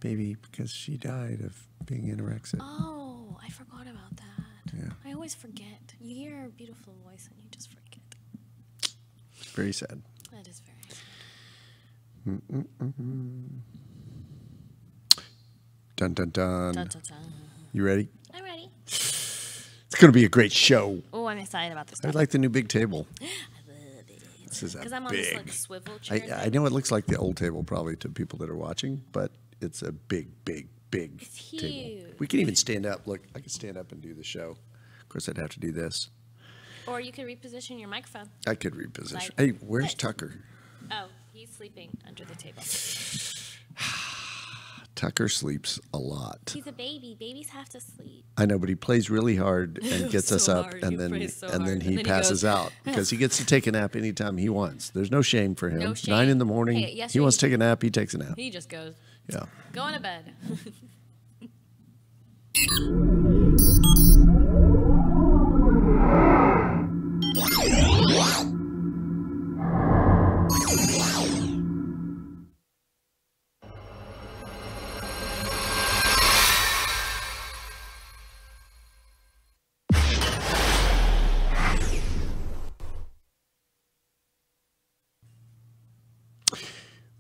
maybe because she died of being anorexic. Oh, I forgot about that. Yeah. I always forget. You hear her beautiful voice and you just forget. It's very sad. That is very sad. Dun, dun, dun. Dun, dun, dun. You ready? I'm ready. It's going to be a great show. Oh, I'm excited about this. I like the new big table. I love it. This is Because I'm on this like swivel chair. I know it looks like the old table probably to people that are watching, but it's a big It's table. huge. We can even stand up. Look, I can stand up and do the show. Of course, I'd have to do this. Or you could reposition your microphone. I could reposition. Like Hey, where's this. Tucker? Oh, he's sleeping under the table. Tucker sleeps a lot. He's a baby. Babies have to sleep. I know, but he plays really hard and gets So us up, hard. and He then plays so and then hard. he And then he passes goes, out because he gets to take a nap anytime he wants. There's no shame for him. No shame. 9 in the morning, Hey, yesterday he wants to take a nap. He takes a nap. He just goes, Yeah. going to bed.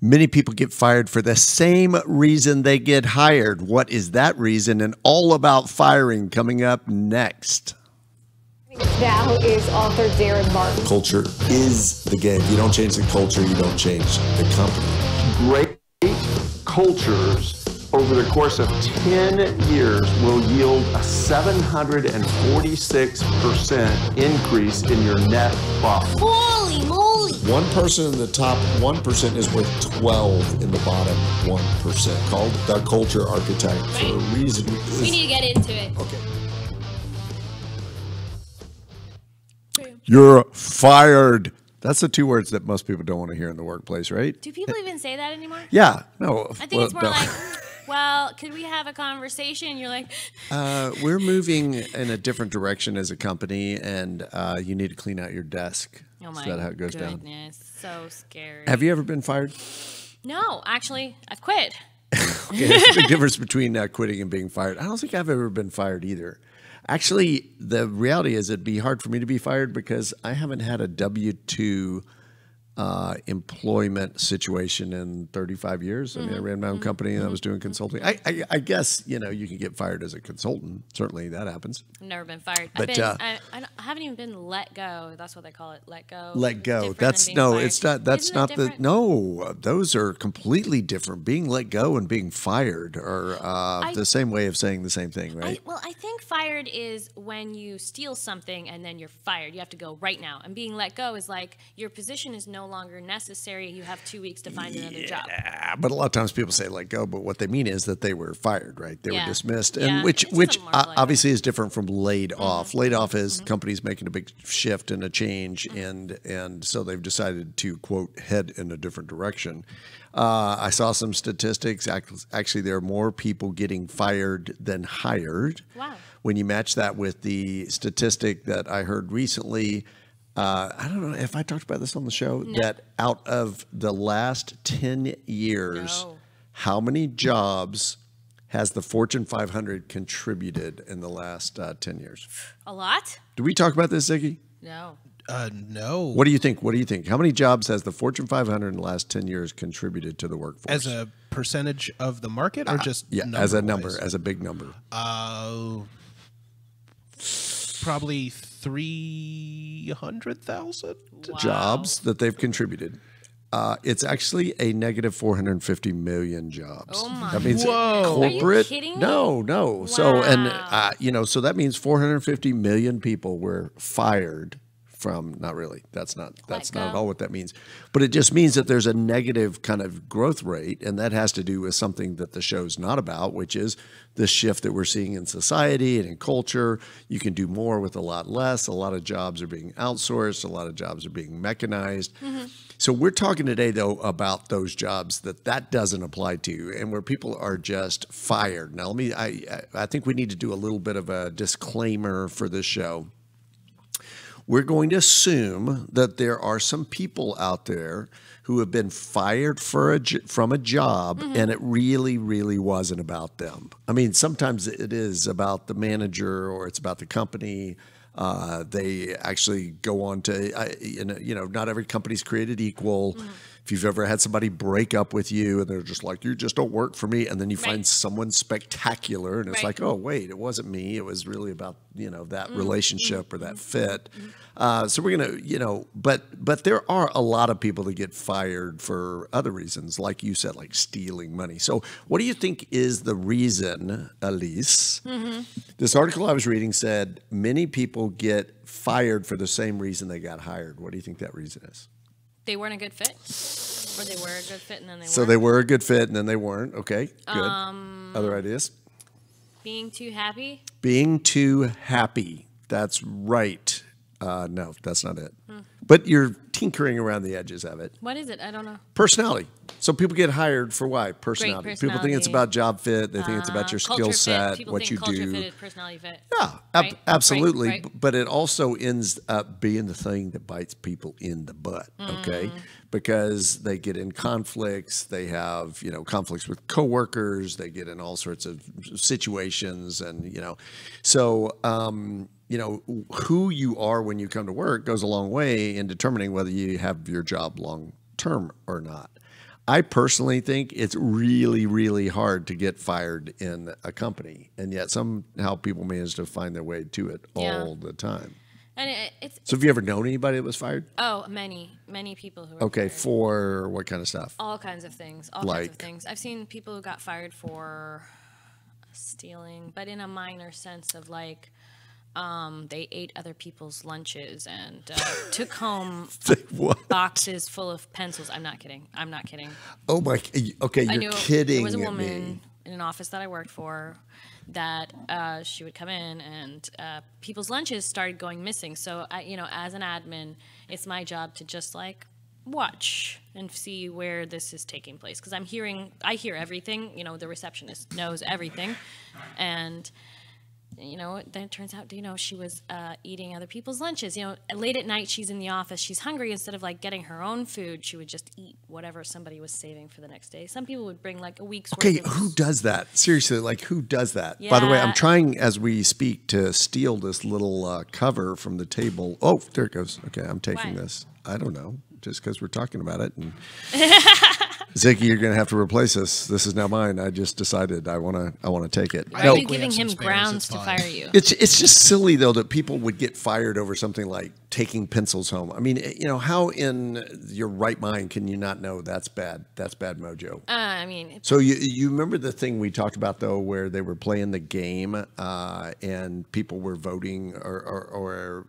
Many people get fired for the same reason they get hired. What is that reason? And all about firing coming up next. Now is author Daren Martin. Culture is the game. If you don't change the culture, you don't change the company. Great cultures over the course of 10 years will yield a 746% increase in your net profit. Holy moly! One person in the top 1% is worth 12 in the bottom 1%. Called the culture architect for a reason. We need to get into it. Okay. You're fired. That's the 2 words that most people don't want to hear in the workplace, right? Do people even say that anymore? Yeah. No. I think it's more like, well, could we have a conversation? You're like, we're moving in a different direction as a company, and you need to clean out your desk. oh my Is that how it goes down? goodness, so scary. Have you ever been fired? No, actually, I've quit. Okay, there's a big difference between quitting and being fired. I don't think I've ever been fired either. Actually, the reality is it'd be hard for me to be fired because I haven't had a W-2 employment situation in 35 years. I mean, I ran my own company and I was doing consulting. I guess, you know, you can get fired as a consultant. Certainly that happens. I've never been fired. But, I haven't even been let go. That's what they call it. Let go. Let go. Different That's than being no, fired. it's not. That's Isn't it not the. different? No, those are completely different. Being let go and being fired are the same way of saying the same thing, right? I think fired is when you steal something and then you're fired. You have to go right now. And being let go is like your position is no longer necessary. You have 2 weeks to find another job. Yeah, but a lot of times people say let go, but what they mean is that they were fired, right? They were dismissed, and Yeah, which it's something more like obviously is different from laid off. Laid off is companies making a big shift and a change, and so they've decided to quote head in a different direction. I saw some statistics. Actually, there are more people getting fired than hired. Wow. When you match that with the statistic that I heard recently. I don't know if I talked about this on the show, that out of the last 10 years, how many jobs has the Fortune 500 contributed in the last 10 years? A lot? Did we talk about this, Ziggy? No. No. What do you think? What do you think? How many jobs has the Fortune 500 in the last 10 years contributed to the workforce? As a percentage of the market or just as a number, number-wise? as a big number. Probably 300,000 jobs that they've contributed. It's actually a negative 450 million jobs. Oh my that means Whoa. Are you corporate. kidding me? No. So and Wow. so that means 450 million people were fired from. Not really. That's not at all what that means. But it just means that there's a negative kind of growth rate, and that has to do with something that the show's not about, which is the shift that we're seeing in society and in culture. You can do more with a lot less. A lot of jobs are being outsourced. A lot of jobs are being mechanized. So we're talking today, though, about those jobs that doesn't apply to, and where people are just fired. Now, I think we need to do a little bit of a disclaimer for this show. we're going to assume that there are some people out there who have been fired from a job, and it really, really wasn't about them. I mean, sometimes it is about the manager or it's about the company. They actually go on to, not every company's created equal. If you've ever had somebody break up with you and they're just like, you just don't work for me. And then you find someone spectacular and it's like, oh, wait, it wasn't me. It was really about, that relationship or that fit. So we're going to, but there are a lot of people that get fired for other reasons, like you said, like stealing money. So what do you think is the reason, Elise? This article I was reading said many people get fired for the same reason they got hired. What do you think that reason is? They weren't a good fit? Or they were a good fit and then they weren't? So they were a good fit and then they weren't. Okay, good. Other ideas? Being too happy? Being too happy. That's right. No, that's not it. But you're tinkering around the edges of it. What is it? I don't know. Personality. So people get hired for why? Personality. Great People think it's about job fit. They think it's about your skill set, what you do. Culture fit, personality fit. Yeah, right? absolutely. Right. But it also ends up being the thing that bites people in the butt, okay? Because they get in conflicts. They have, conflicts with coworkers. They get in all sorts of situations. And, so, who you are when you come to work goes a long way in determining whether you have your job long term or not. I personally think it's really, really hard to get fired in a company, and yet somehow people manage to find their way to it all the time. And so have you ever known anybody that was fired? Oh, many people who were Okay, fired. For what kind of stuff? All kinds of things. All kinds of things. I've seen people who got fired for stealing, but in a minor sense of like, they ate other people's lunches and took home boxes full of pencils. I'm not kidding. Oh my! Okay, you're kidding me. There was a woman in an office that I worked for that she would come in and people's lunches started going missing. So as an admin, it's my job to just like watch and see where this is taking place because I hear everything. The receptionist knows everything, and. Then it turns out, she was eating other people's lunches. Late at night, she's in the office. She's hungry. Instead of, like, getting her own food, she would just eat whatever somebody was saving for the next day. Some people would bring, like, a week's worth of... Okay, who does that? Seriously, like, who does that? Yeah. By the way, I'm trying, as we speak, to steal this little cover from the table. Oh, there it goes. Okay, I'm taking this. I don't know, just because we're talking about it. And Ziggy, you're going to have to replace this. This is now mine. I just decided I want to take it. Why are you giving him grounds to fire you? It's just silly though that people would get fired over something like taking pencils home. I mean, how in your right mind can you not know that's bad? That's bad mojo. So you remember the thing we talked about though, where they were playing the game and people were voting or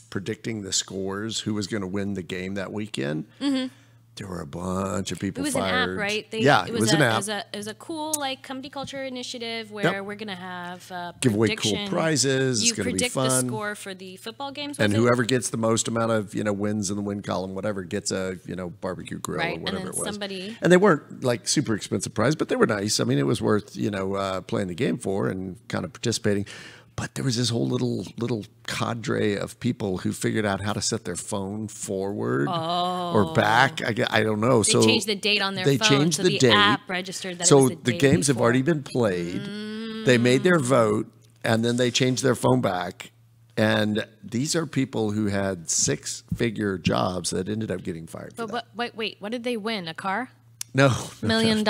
predicting the scores, who was going to win the game that weekend. There were a bunch of people fired. It was an app, right? It was an app. It was a cool company culture initiative where we're going to have give away cool prizes. It's going to be fun. You predict the score for the football games. And whoever gets the most amount of wins in the win column, whatever, gets a barbecue grill or whatever it was. And they weren't like super expensive prizes, but they were nice. I mean, it was worth playing the game for and kind of participating. But there was this whole little cadre of people who figured out how to set their phone forward or back. I don't know. They changed the date on their phone. Changed the date. App registered that it was the the games have already been played. They made their vote, and then they changed their phone back. And these are people who had six-figure jobs that ended up getting fired. But wait, what did they win? A car? No. $1 million?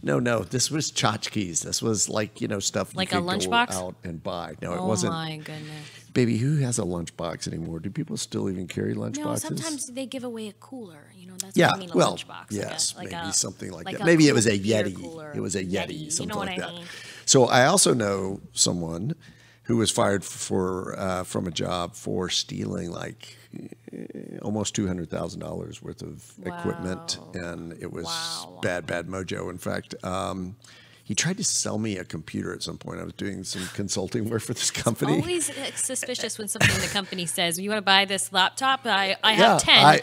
No. This was tchotchkes. This was like, stuff like you a could lunchbox? Go out and buy. No, it wasn't. Oh, my goodness. Baby, who has a lunchbox anymore? Do people still even carry lunchboxes? No, sometimes they give away a cooler. That's what I mean, a lunchbox. Yes, maybe something like that. Maybe it was a Yeti. It was a Yeti, something like that. So I also know someone who was fired from a job for stealing like almost $200,000 worth of equipment, and it was bad mojo. In fact, he tried to sell me a computer at some point. I was doing some consulting work for this company. It's always suspicious when somebody in the company says, "You want to buy this laptop? I have 10.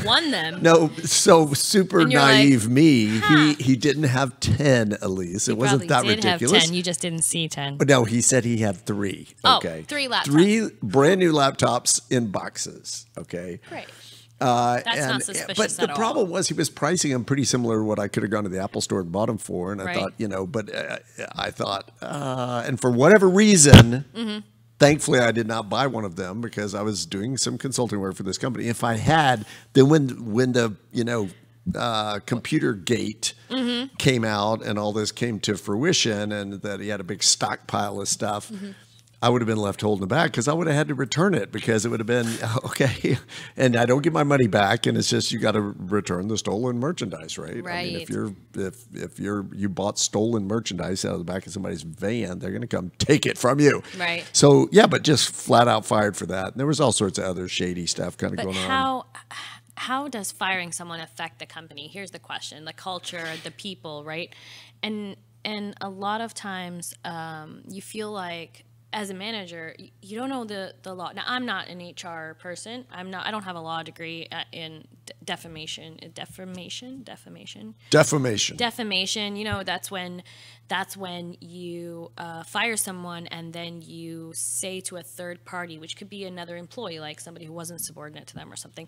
won them. No, so super And you're naive like, me. huh. He didn't have 10, Elise. It wasn't that Probably did ridiculous. have 10. You just didn't see 10. But no, he said he had 3. Oh, Okay. 3 laptops. 3 brand new laptops in boxes. Okay. Great. That's not suspicious but the at all. problem was he was pricing them pretty similar to what I could have gone to the Apple store and bought them for. And I Right. thought, but I thought, and for whatever reason, thankfully I did not buy one of them because I was doing some consulting work for this company. If I had, then when the, computer gate came out and all this came to fruition and that he had a big stockpile of stuff, I would have been left holding the bag because I would have had to return it because it would have been, okay, and I don't get my money back, and it's just you got to return the stolen merchandise, right? I mean, if you bought stolen merchandise out of the back of somebody's van, they're going to come take it from you. Right. So, yeah, but just flat out fired for that. And there was all sorts of other shady stuff kind of going on. How does firing someone affect the company? Here's the question: the culture, the people, right? And a lot of times, you feel like as a manager, you don't know the law. Now, I'm not an HR person. I don't have a law degree in defamation. Defamation. That's when you fire someone and then you say to a third party, which could be another employee, like somebody who wasn't subordinate to them or something.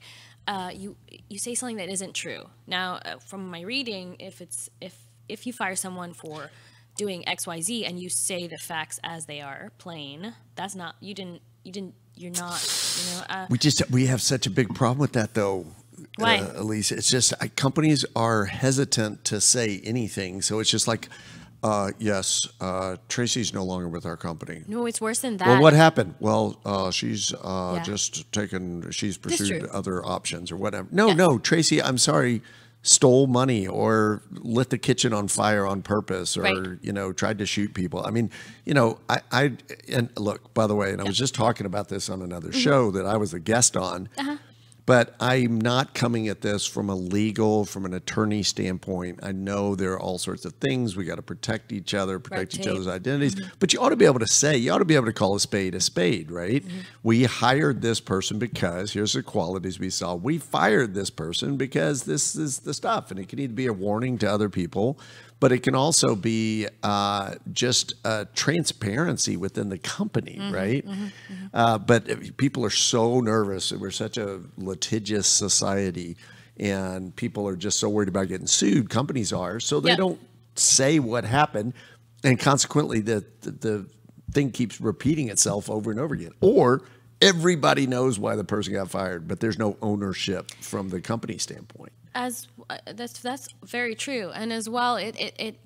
You say something that isn't true. Now, from my reading, if you fire someone for doing XYZ and you say the facts as they are, plain, that's not, you're not, We have such a big problem with that though. Why? Elise, it's just companies are hesitant to say anything. So it's just like, yes, Tracy's no longer with our company. No, it's worse than that. Well, what happened? Well, she's she's That's pursued true. other options or whatever. No, Tracy, I'm sorry, stole money or lit the kitchen on fire on purpose or, Right. tried to shoot people. I mean, and look, by the way, and I was just talking about this on another show that I was a guest on. But I'm not coming at this from an attorney standpoint. I know there are all sorts of things. We got to protect each other, protect each other's identities. But you ought to be able to call a spade, right? We hired this person because here's the qualities we saw. We fired this person because this is the stuff. And it can either be a warning to other people, but it can also be just transparency within the company, right? But people are so nervous. We're such a litigious society, and people are just so worried about getting sued. Companies are, so they don't say what happened, and consequently, the thing keeps repeating itself over and over again. Or everybody knows why the person got fired, but there's no ownership from the company standpoint. That's very true, and as well,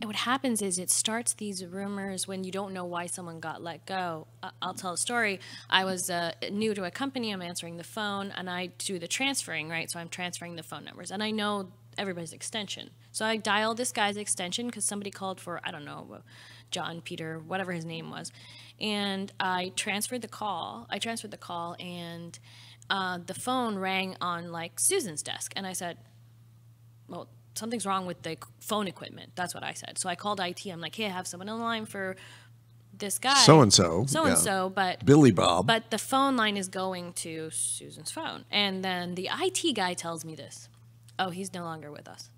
what happens is it starts these rumors when you don't know why someone got let go. I'll tell a story. I was new to a company. I'm answering the phone, and I do the transferring, right? So I'm transferring the phone numbers, and I know everybody's extension. So I dialed this guy's extension because somebody called for, I don't know, John, Peter, whatever his name was, and I transferred the call. And the phone rang on like Susan's desk, and I said, well, something's wrong with the phone equipment. That's what I said. So I called IT. I'm like, hey, I have someone on the line for this guy. So-and-so, but Billy Bob. But the phone line is going to Susan's phone. And then the IT guy tells me this. Oh, he's no longer with us.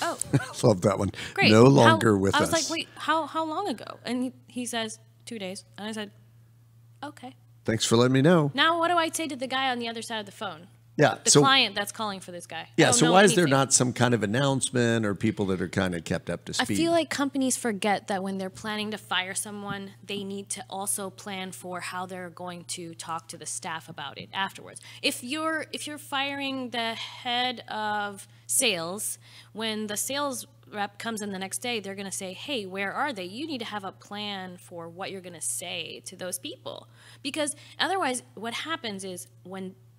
Oh. Love that one. Great. No longer with us. I was like, wait, how long ago? And he says, 2 days. And I said, okay. Thanks for letting me know. Now what do I say to the guy on the other side of the phone? Yeah. The client that's calling for this guy. Yeah. So why is there not some kind of announcement or people that are kind of kept up to speed? I feel like companies forget that when they're planning to fire someone, they need to also plan for how they're going to talk to the staff about it afterwards. If you're firing the head of sales, when the sales rep comes in the next day, they're going to say, hey, where are they? You need to have a plan for what you're going to say to those people. Because otherwise, what happens is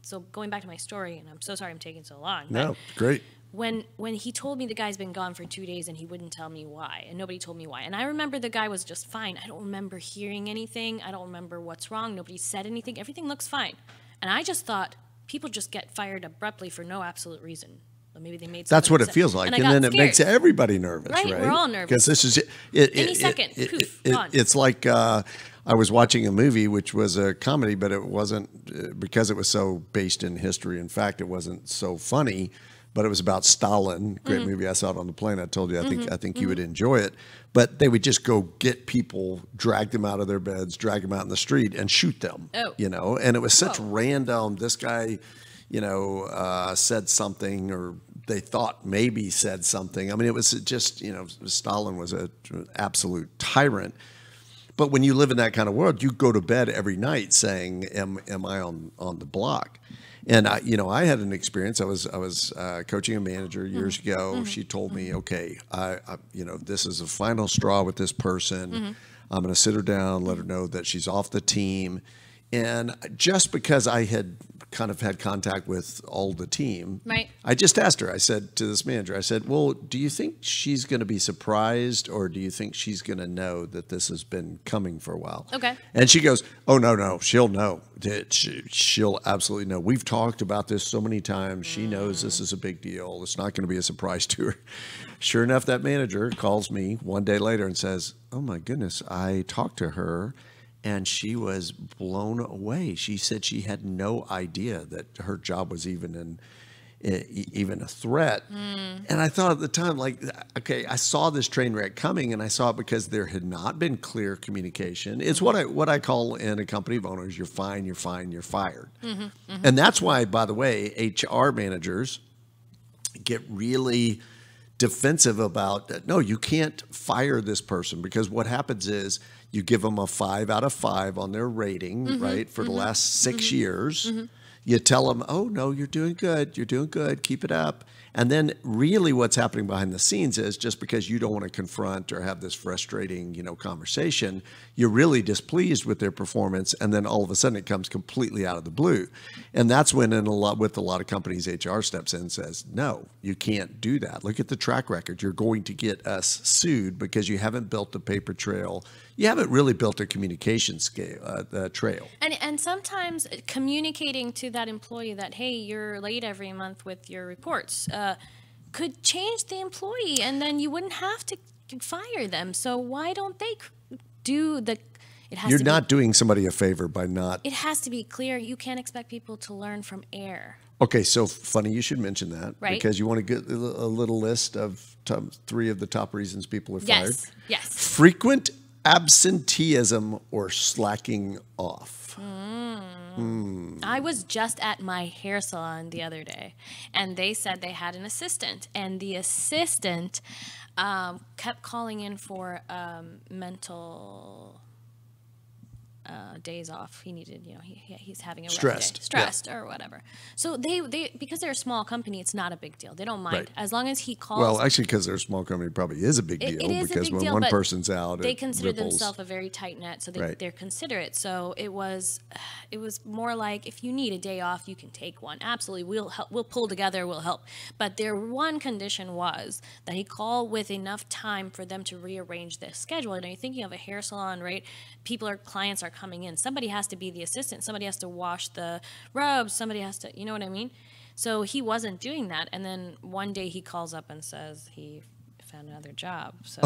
so going back to my story, and I'm so sorry I'm taking so long. No, great. When he told me the guy's been gone for 2 days and he wouldn't tell me why, and nobody told me why. And I remember the guy was just fine. I don't remember hearing anything. I don't remember what's wrong. Nobody said anything. Everything looks fine. And I just thought people just get fired abruptly for no absolute reason. Or maybe they made. That's what it feels like, and then it makes everybody nervous, right? We're all nervous. Because this is any second, poof, gone. It's like I was watching a movie which was a comedy, but it wasn't because it was so based in history. In fact, it wasn't so funny, but it was about Stalin. Great movie. I saw it on the plane. I told you, I think you would enjoy it. But they would just go get people, drag them out of their beds, drag them out in the street, and shoot them. You know, and it was such random. This guy, you know, said something, or they thought maybe said something. I mean, it was just, you know, Stalin was an absolute tyrant. But when you live in that kind of world, you go to bed every night saying, "Am I on the block?" And I had an experience. I was coaching a manager years ago. She told me, "Okay, this is a final straw with this person. I'm going to sit her down, let her know that she's off the team." And just because I had kind of had contact with all the team, right, I just asked her, I said to this manager, I said, well, do you think she's going to be surprised, or do you think she's going to know that this has been coming for a while? Okay. And she goes, oh, no, she'll know. She'll absolutely know. We've talked about this so many times. She knows this is a big deal. It's not going to be a surprise to her. Sure enough, that manager calls me one day later and says, oh my goodness, I talked to her and she was blown away. She said she had no idea that her job was even a threat. And I thought at the time, like, okay, I saw this train wreck coming, and I saw it because there had not been clear communication. It's what I call in a company of owners, you're fine, you're fired. And that's why, by the way, HR managers get really defensive about, no, you can't fire this person, because what happens is you give them a 5 out of 5 on their rating, right, for the last 6 years. You tell them, oh, no, you're doing good, keep it up. And then really what's happening behind the scenes is, just because you don't want to confront or have this frustrating, conversation, you're really displeased with their performance, and then all of a sudden it comes completely out of the blue. And that's when with a lot of companies, HR steps in and says, no, you can't do that. Look at the track record. You're going to get us sued because you haven't built a paper trail. You haven't really built a communication trail. And sometimes communicating to that employee that, hey, you're late every month with your reports, could change the employee, and then you wouldn't have to fire them. So why don't they do the? You're not doing somebody a favor by not. It has to be clear. You can't expect people to learn from error. Okay, so funny you should mention that, right? Because you want to get a little list of 3 of the top reasons people are fired. Yes. Frequent absenteeism or slacking off. I was just at my hair salon the other day, and they said they had an assistant, and the assistant kept calling in for mental days off. He needed, he's having a stressed or whatever. So they because they're a small company, it's not a big deal. They don't mind, right, as long as he calls. Well, actually, because they're a small company, it probably is a big deal. It is because a big when deal, one person's out, they consider ripples. themselves a very tight net, so right, they're considerate. So it was more like, if you need a day off, you can take one. Absolutely, we'll help. We'll pull together. We'll help. But their one condition was that he call with enough time for them to rearrange their schedule. And you're thinking of a hair salon, right? Clients are coming in. Somebody has to be the assistant. Somebody has to wash the rubs. Somebody has to, you know what I mean? So he wasn't doing that. And then one day he calls up and says he found another job. So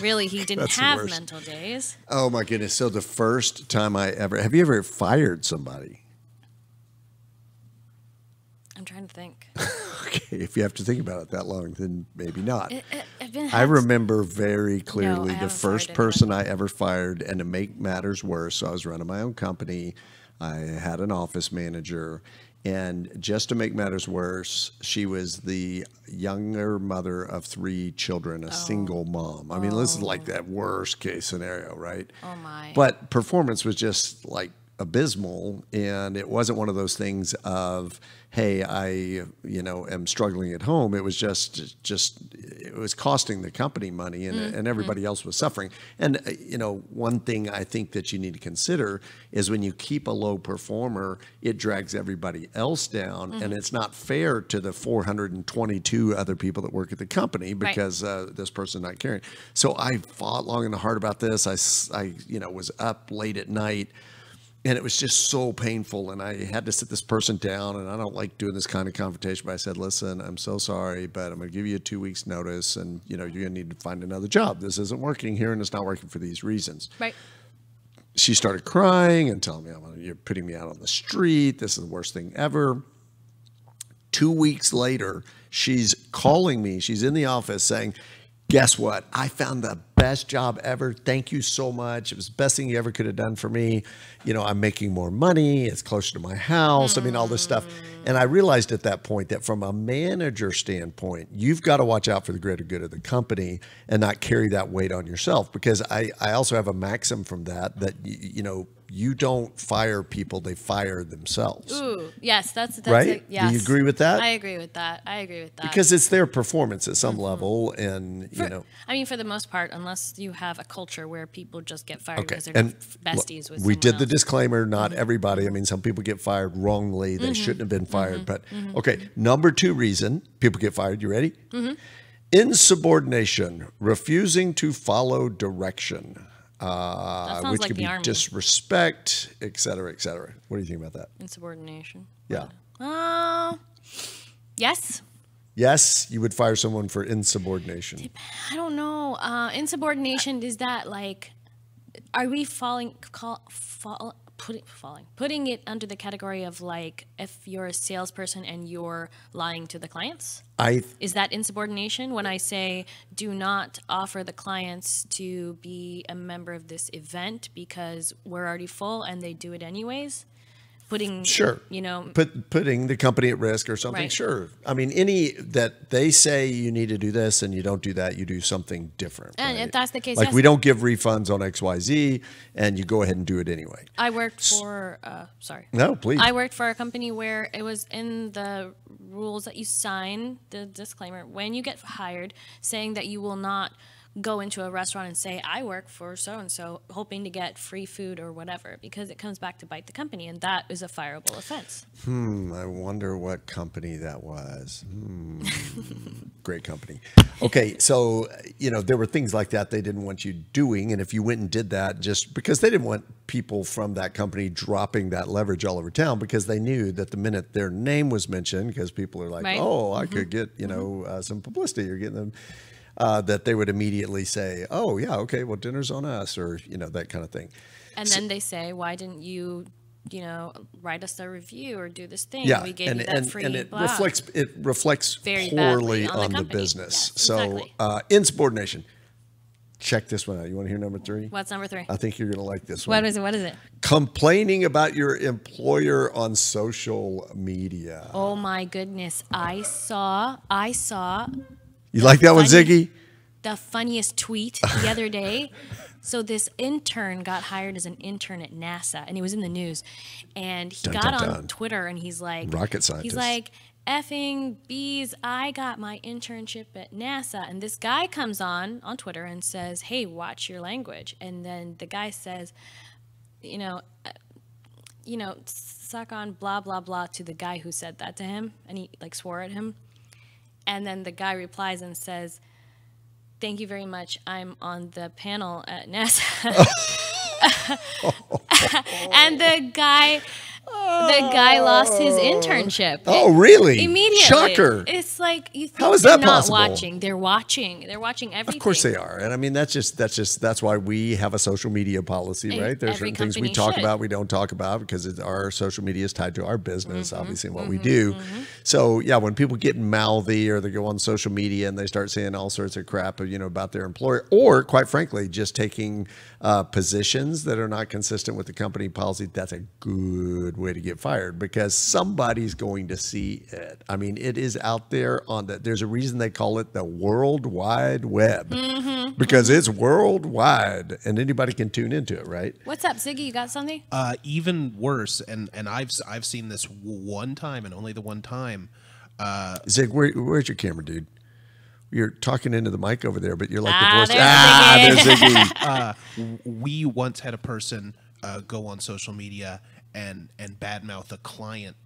really, he didn't have mental days. Oh my goodness. So the first time have you ever fired somebody? I'm trying to think. Okay, if you have to think about it that long, then maybe not. I remember very clearly the first person I ever fired, and to make matters worse, so I was running my own company. I had an office manager, and just to make matters worse, she was the younger mother of 3 children, a single mom. I mean, this is like that worst case scenario, right? Oh my! But performance was just like abysmal, and it wasn't one of those things of, hey, I am struggling at home. It was just it was costing the company money, and everybody else was suffering. And one thing I think that you need to consider is, when you keep a low performer, it drags everybody else down, and it's not fair to the 422 other people that work at the company, because this person's not caring. So I fought long and hard about this. I was up late at night. And it was just so painful, and I had to sit this person down, and I don't like doing this kind of confrontation, but I said, listen, I'm so sorry, but I'm going to give you a 2 weeks notice, and you're going to need to find another job. This isn't working here, and it's not working for these reasons. Right. she started crying and telling me, you're putting me out on the street. This is the worst thing ever. 2 weeks later, she's calling me. She's in the office saying, guess what? I found the best job ever. Thank you so much. It was the best thing you ever could have done for me. You know, I'm making more money. It's closer to my house. I mean, all this stuff. And I realized at that point that from a manager standpoint, you've got to watch out for the greater good of the company and not carry that weight on yourself. Because I also have a maxim from that, you know, you don't fire people, they fire themselves. Ooh, yes, that's right. Yes. Do you agree with that? I agree with that. Because it's their performance at some level, and you know. I mean, for the most part, unless you have a culture where people just get fired because they're and besties with. We did the else. disclaimer. Not everybody. I mean, some people get fired wrongly. They shouldn't have been fired. But okay, number 2 reason people get fired. You ready? Insubordination, refusing to follow direction. Which like could the be Army. disrespect, et cetera, et cetera. What do you think about that? Insubordination. Yeah. Yes. Yes, you would fire someone for insubordination. I don't know. Insubordination, is that like, are we putting it under the category of like, if you're a salesperson and you're lying to the clients? Is that insubordination when I say do not offer the clients to be a member of this event because we're already full and they do it anyways? Putting, you know, putting the company at risk or something. Right. Sure. I mean, any that they say you need to do this and you don't do that, you do something different. And right? if that's the case, like yes. we don't give refunds on XYZ and you go ahead and do it anyway. I worked for, No, please. I worked for a company where it was in the rules that you sign, the disclaimer, when you get hired, saying that you will not go into a restaurant and say, I work for so-and-so, hoping to get free food or whatever, because it comes back to bite the company, and that is a fireable offense. I wonder what company that was. Great company. Okay, so, you know, there were things like that they didn't want you doing, and if you went and did that, just because they didn't want people from that company dropping that leverage all over town, because they knew that the minute their name was mentioned, because people are like, right. oh, I could get, you know, some publicity, or getting them, that they would immediately say, oh, yeah, okay, well, dinner's on us, or, you know, that kind of thing. And then they say, why didn't you, you know, write us a review or do this thing? Yeah, We gave you that free and it blah. reflects Very poorly badly on the the company. business. Yes, so exactly. insubordination. Check this one out. You want to hear number 3? What's number 3? I think you're going to like this one. What is it? What is it? Complaining about your employer on social media. Oh my goodness. I saw You like that one, Ziggy? the funniest tweet the other day. So this intern got hired as an intern at NASA, and he was in the news. And he got on Twitter, and he's like, rocket scientist. He's like, effing bees, I got my internship at NASA. And this guy comes on Twitter and says, hey, watch your language. And then the guy says, you know, suck on blah, blah, blah to the guy who said that to him. And he like swore at him. And then the guy replies and says, thank you very much. I'm on the panel at NASA. And the guy lost his internship. Oh, really? Immediately. Shocker. It's like, you think How is they're that not possible? watching. They're watching everything. Of course they are. And I mean, that's why we have a social media policy, right? There's Every certain things we company talk should. about, we don't talk about, because our social media is tied to our business, obviously, and what we do. So yeah, when people get mouthy or they go on social media and they start saying all sorts of crap, you know, about their employer, or quite frankly, just taking positions that are not consistent with the company policy, that's a good way to get fired, because somebody's going to see it. I mean, it is out there there's a reason they call it the World Wide Web, because it's worldwide and anybody can tune into it, right? What's up, Ziggy? You got something? Even worse, and I've seen this one time and only the one time. Zig, where's your camera, dude? You're talking into the mic over there, but you're like Ah, the voice. there's There's Ziggy. We once had a person go on social media and badmouth a client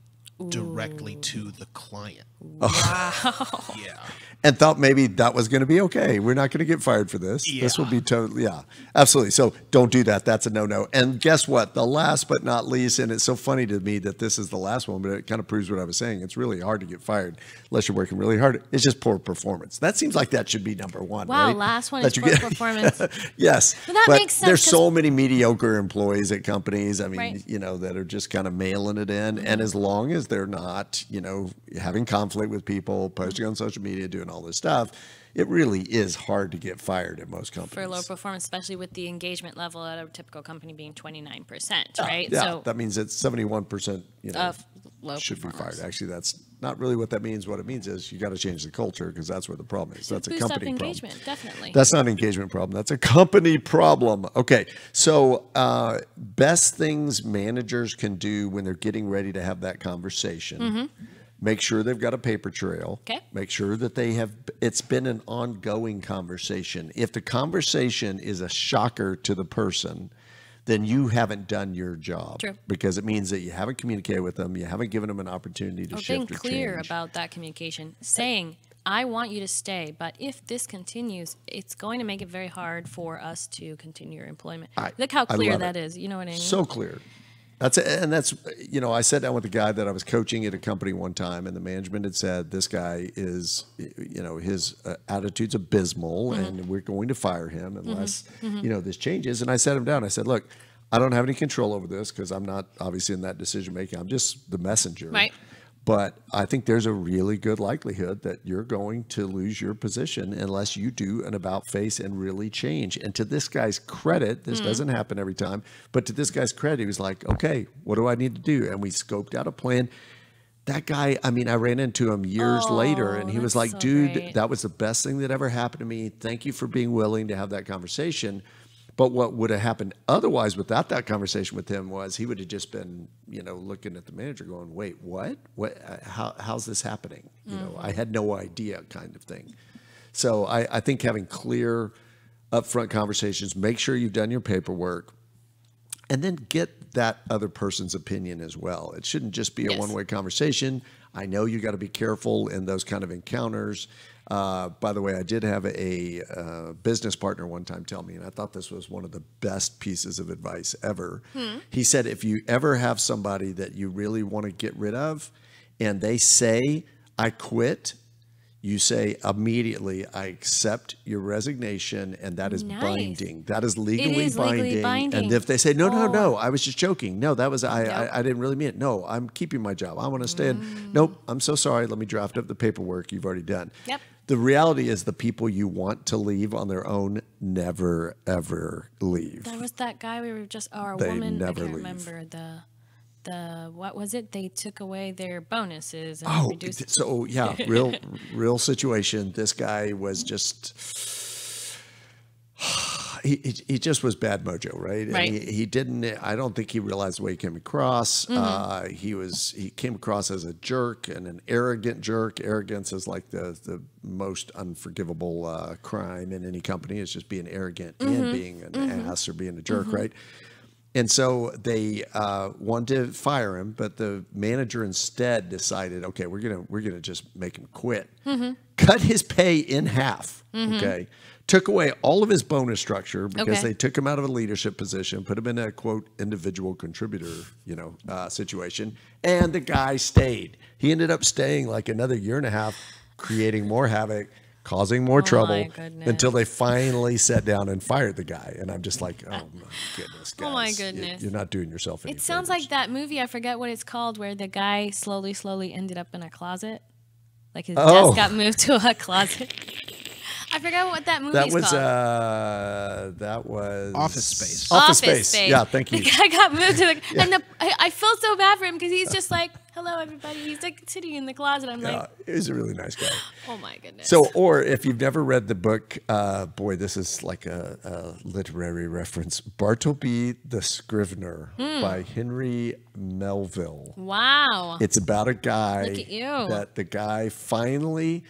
directly to the client. Wow. Yeah. And thought maybe that was going to be okay. We're not going to get fired for this. This will be totally, absolutely. So don't do that. That's a no-no. And guess what? The last but not least, and it's so funny to me that this is the last one, but it kind of proves what I was saying. It's really hard to get fired unless you're working really hard. It's just poor performance. That seems like that should be number one. Wow, right? last one that is poor performance. Yes. But that makes sense. There's so many mediocre employees at companies, I mean, Right. that are just kind of mailing it in. And as long as they're not, having conflict with people, posting on social media, doing all this stuff, it really is hard to get fired at most companies. For low performance, especially with the engagement level at a typical company being 29%, right? Yeah, So that means that 71%, of low should be performance. fired. Actually, that's not really what that means. What it means is you got to change the culture because that's where the problem is. That's a Boost up company problem. engagement, definitely. That's not an engagement problem. That's a company problem. Okay, so best things managers can do when they're getting ready to have that conversation. Make sure they've got a paper trail. Okay. Make sure that it's been an ongoing conversation. If the conversation is a shocker to the person, then you haven't done your job. True. Because it means that you haven't communicated with them. You haven't given them an opportunity to Being shift or clear change. about that communication, saying, I want you to stay, but if this continues, it's going to make it very hard for us to continue your employment. Look how clear love that it. is. You know what I mean? So clear. That's I sat down with a guy that I was coaching at a company one time, and the management had said, this guy is, his attitude's abysmal, and we're going to fire him unless, this changes. And I sat him down. I said, look, I don't have any control over this because I'm not obviously in that decision making. I'm just the messenger. Right. But I think there's a really good likelihood that you're going to lose your position unless you do an about face and really change. And to this guy's credit, this doesn't happen every time, but to this guy's credit, he was like, okay, what do I need to do? And we scoped out a plan. That guy, I ran into him years later, and he was like, so dude, great. that was the best thing that ever happened to me. Thank you for being willing to have that conversation. But what would have happened otherwise without that conversation with him was he would have just been, looking at the manager going, wait, what? How's this happening? I had no idea kind of thing. So I think having clear upfront conversations, make sure you've done your paperwork, and then get that other person's opinion as well. It shouldn't just be a one-way conversation. I know you got to be careful in those kind of encounters. By the way, I did have a business partner one time tell me, and I thought this was one of the best pieces of advice ever. He said, if you ever have somebody that you really want to get rid of and they say, I quit, you say immediately, I accept your resignation, and that is binding. That is legally binding. And if they say, no, I was just joking. No, that was, I didn't really mean it. No, I'm keeping my job. I want to stay in. Nope, I'm so sorry. Let me draft up the paperwork you've already done. Yep. The reality is the people you want to leave on their own never, ever leave. There was that guy we were just, or a They woman, I never can't leave. remember what was it? They took away their bonuses and Oh, reduced. so yeah, real situation. This guy was just, he just was bad mojo, right? Right. And he didn't, I don't think he realized the way he came across. He came across as a jerk and an arrogant jerk. Arrogance is like the most unforgivable crime in any company. It's just being arrogant and being an ass or being a jerk, right? And so they wanted to fire him, but the manager instead decided, okay, we're gonna just make him quit. Cut his pay in half. Okay, took away all of his bonus structure because they took him out of a leadership position, put him in a quote individual contributor, situation, and the guy stayed. He ended up staying like another year and a half, creating more havoc, causing more trouble until they finally sat down and fired the guy. And I'm just like, oh my goodness, guys. Oh my goodness. You're not doing yourself any It sounds favors. like that movie, I forget what it's called, where the guy slowly ended up in a closet. Like his desk got moved to a closet. I forgot what that movie That was Office Space. Office Space. Yeah, thank you. The guy got moved to the, and I feel so bad for him because he's just like, hello everybody. He's like sitting in the closet. I'm like, He's a really nice guy. oh my goodness. So, or if you've never read the book, boy, this is like a literary reference. Bartleby the Scrivener by Henry Melville. Wow. It's about a guy Look at you. that the guy finally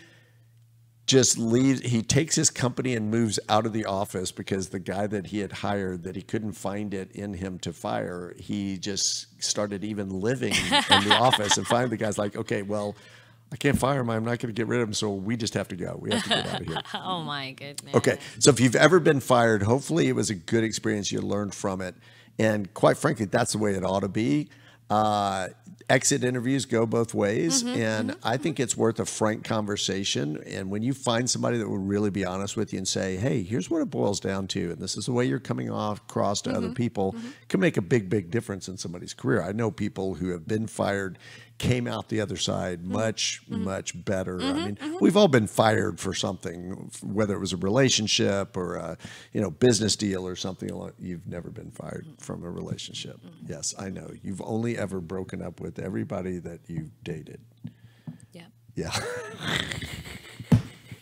just leaves. He takes his company and moves out of the office because the guy that he had hired, that he couldn't find it in him to fire, he just started even living in the office. And finally the guy's like, okay, well, I can't fire him. I'm not going to get rid of him. So we just have to go. We have to get out of here. Oh my goodness. Okay. So if you've ever been fired, hopefully it was a good experience. You learned from it. And quite frankly, that's the way it ought to be. Exit interviews go both ways. And I think it's worth a frank conversation. And when you find somebody that will really be honest with you and say, hey, here's what it boils down to, and this is the way you're coming across to other people, can make a big, big difference in somebody's career. I know people who have been fired, came out the other side much, much better. I mean, we've all been fired for something, whether it was a relationship or a business deal or something. You've never been fired from a relationship. Yes, I know. You've only ever broken up with everybody that you've dated. Yeah. Yeah.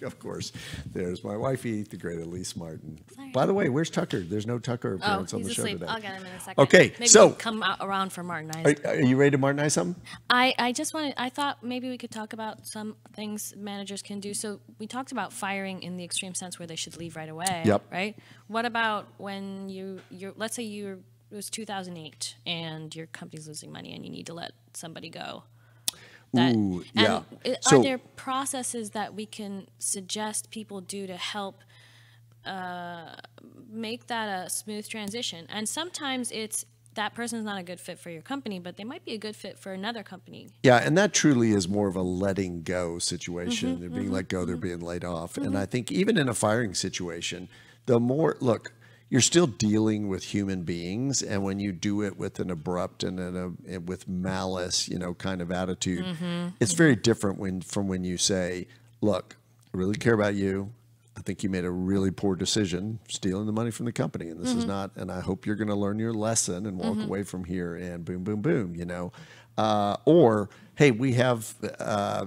Of course. There's my wifey, the great Elise Martin. Sorry. By the way, where's Tucker? There's no Tucker appearance on the he's show asleep. today. I'll get him in a second. Okay, Maybe so we'll come around for Martinized. are you ready to Martinize something? I thought maybe we could talk about some things managers can do. So we talked about firing in the extreme sense where they should leave right away. Yep. Right? What about when let's say it was 2008 and your company's losing money and you need to let somebody go? Ooh, yeah. Are there processes that we can suggest people do to help make that a smooth transition? And sometimes it's that person's not a good fit for your company, but they might be a good fit for another company. Yeah, and that truly is more of a letting go situation. They're being let go, they're being laid off. And I think even in a firing situation, you're still dealing with human beings, and when you do it with an abrupt and with malice, kind of attitude, it's very different from when you say, look, I really care about you. I think you made a really poor decision stealing the money from the company, and this is not, and I hope you're going to learn your lesson and walk away from here and boom, boom, boom, or, hey, we have,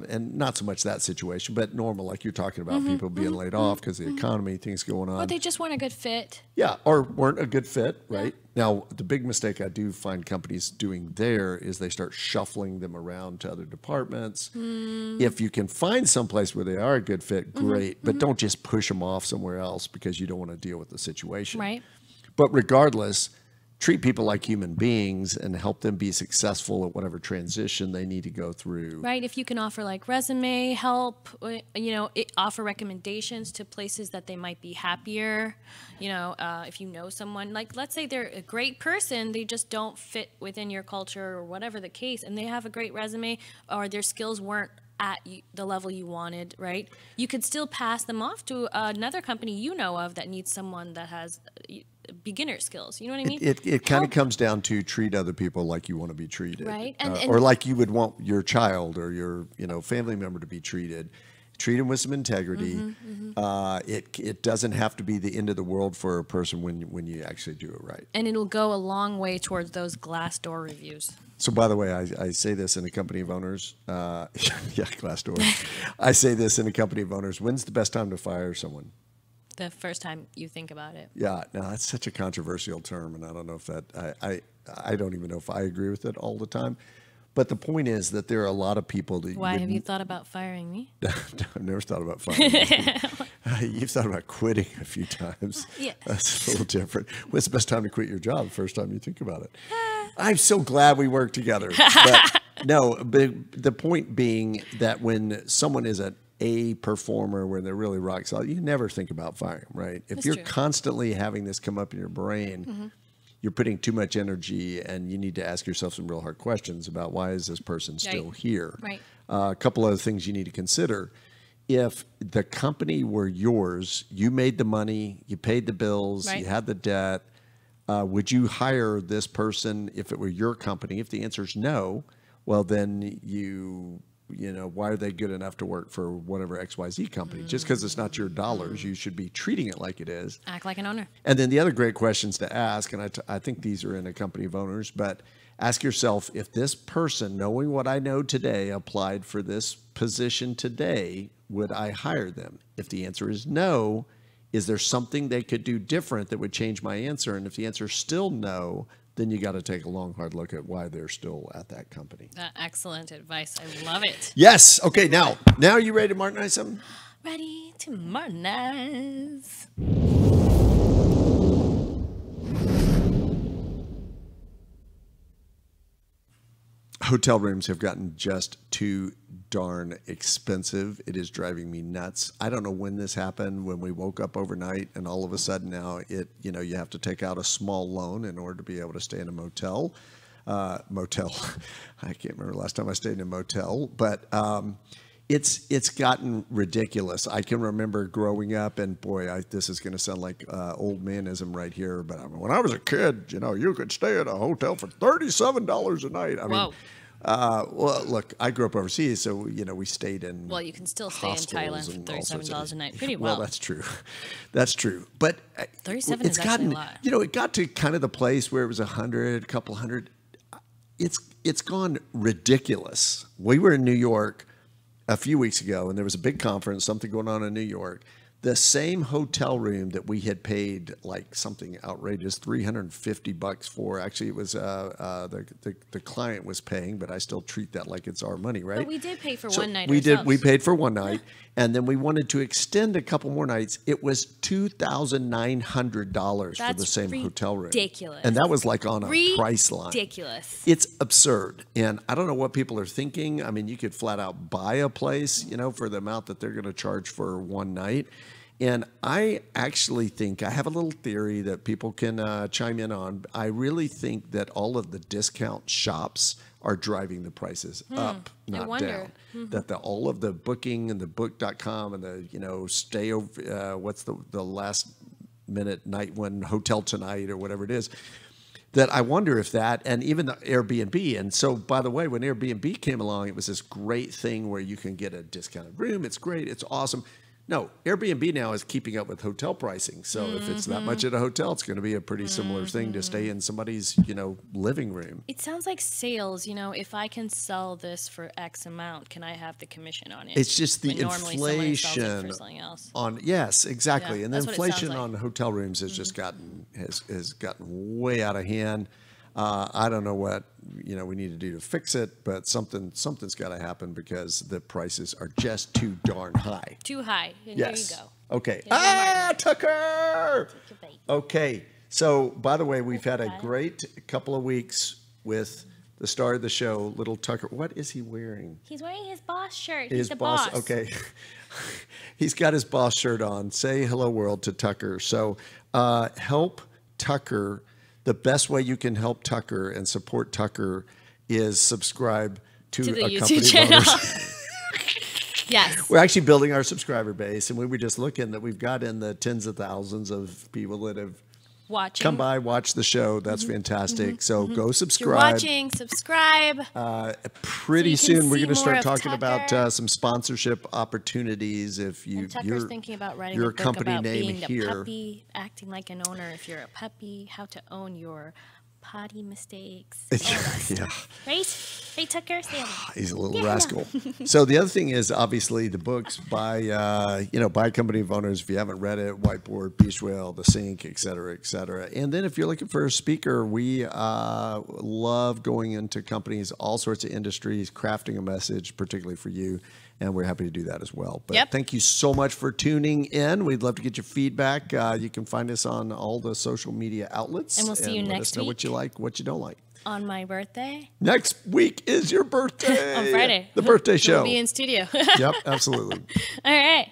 and not so much that situation, but normal, like you're talking about, people being laid off because of the economy, things going on. Or they just weren't a good fit. Yeah, or weren't a good fit, right? Now, the big mistake I do find companies doing there is they start shuffling them around to other departments. If you can find someplace where they are a good fit, great, but don't just push them off somewhere else because you don't want to deal with the situation. Right. But regardless, treat people like human beings and help them be successful at whatever transition they need to go through. Right. If you can offer like resume help, offer recommendations to places that they might be happier. If you know someone, like let's say they're a great person, they just don't fit within your culture or whatever the case, and they have a great resume or their skills weren't at the level you wanted, right? You could still pass them off to another company you know of that needs someone that has beginner skills. You know what I mean? It kind of comes down to treat other people like you want to be treated, right? Or like you would want your child or your family member to be treated. Treat them with some integrity. It doesn't have to be the end of the world for a person when you actually do it right. And it'll go a long way towards those Glassdoor reviews. So, by the way, I say this in a company of owners. Yeah, Glassdoor. I say this in a company of owners. When's the best time to fire someone? The first time you think about it. Yeah, no, that's such a controversial term, and I don't know if I don't even know if I agree with it all the time. But the point is that there are a lot of people that. Why have you thought about firing me? I've never thought about firing you. You've thought about quitting a few times. Yes. That's a little different. When's the best time to quit your job? The first time you think about it. I'm so glad we work together. But the point being that when someone is an A performer, when they're really rock solid, you never think about firing them, right? If you're constantly having this come up in your brain, you're putting too much energy, and you need to ask yourself some real hard questions about why is this person still here? Right. A couple other things you need to consider. If the company were yours, you made the money, you paid the bills, you had the debt, would you hire this person if it were your company? If the answer is no, well, then why are they good enough to work for whatever XYZ company? Just because it's not your dollars, you should be treating it like it is. Act like an owner. And then the other great questions to ask, and I think these are in a company of owners, but ask yourself, if this person, knowing what I know today, applied for this position today, would I hire them? If the answer is no, is there something they could do different that would change my answer? And if the answer is still no, then you got to take a long, hard look at why they're still at that company. Excellent advice. I love it. Yes. Okay. Now are you ready to Martinize something? Ready to Martinize. hotel rooms have gotten just too darn expensive. It is driving me nuts. I don't know when this happened, when we woke up overnight and all of a sudden now you have to take out a small loan in order to be able to stay in a motel. I can't remember the last time I stayed in a motel, but it's gotten ridiculous. I can remember growing up, and boy, this is going to sound like old manism right here, but when I was a kid, you could stay at a hotel for $37 a night. I mean, well, look, I grew up overseas, so we stayed in. Well, you can still stay in Thailand for $37 a night, pretty well. Well, that's true, that's true. But 37 it's is gotten, actually a lot. it got to kind of the place where it was 100, a couple hundred. It's gone ridiculous. We were in New York a few weeks ago, and there was a big conference, something going on in New York. The same hotel room that we had paid like something outrageous, $350 for. Actually, it was the client was paying, but I still treat that like it's our money, right? But we did pay for one night. We paid for one night, and then we wanted to extend a couple more nights. It was $2,900 for the same hotel room. Ridiculous. And that was like on a price line. Ridiculous. It's absurd, and I don't know what people are thinking. I mean, you could flat out buy a place, for the amount that they're going to charge for one night. And I actually think, I have a little theory that people can chime in on. I really think that all of the discount shops are driving the prices up, not down. That all of the booking and the book.com and the, stay over, what's the last minute night one, hotel tonight or whatever it is, that I wonder if that, and even the Airbnb. And so, by the way, when Airbnb came along, it was this great thing where you can get a discounted room. It's great. It's awesome. No, Airbnb now is keeping up with hotel pricing. So if it's that much at a hotel, it's going to be a pretty similar thing to stay in somebody's, living room. It sounds like sales. If I can sell this for X amount, can I have the commission on it? It's just the inflation on. Yes, exactly. Yeah, and the inflation like. on hotel rooms has just gotten way out of hand. I don't know what we need to do to fix it, but something's got to happen because the prices are just too darn high. Too high. And yes. Here you go. Okay. Tucker. Okay. So, by the way, we've had a great couple of weeks with the star of the show, little Tucker. What is he wearing? He's wearing his boss shirt. He's the boss. Okay. He's got his boss shirt on. Say hello world to Tucker. So, help Tucker. The best way you can help Tucker and support Tucker is subscribe to the a YouTube company channel. Yes. We're actually building our subscriber base, and we were just looking that we've got in the tens of thousands of people that have come by, watch the show. That's fantastic. So go subscribe. If you're watching, subscribe. Pretty soon we're going to start talking about some sponsorship opportunities. If Tucker's thinking about writing your a book company about name being here. the puppy, acting like an owner. If you're a puppy, how to own your potty mistakes. Yeah. Right? Hey, Tucker, stand. He's a little rascal. So the other thing is obviously the books by company of owners. If you haven't read it, Whiteboard, Beach Whale, The Sink, et cetera, et cetera. And then if you're looking for a speaker, we love going into companies, all sorts of industries, crafting a message, particularly for you. And we're happy to do that as well. But thank you so much for tuning in. We'd love to get your feedback. You can find us on all the social media outlets. And we'll see you next week. Let us know what you like, what you don't like. On my birthday. Next week is your birthday. On Friday. The birthday show. We'll be in studio. Yep, absolutely. All right.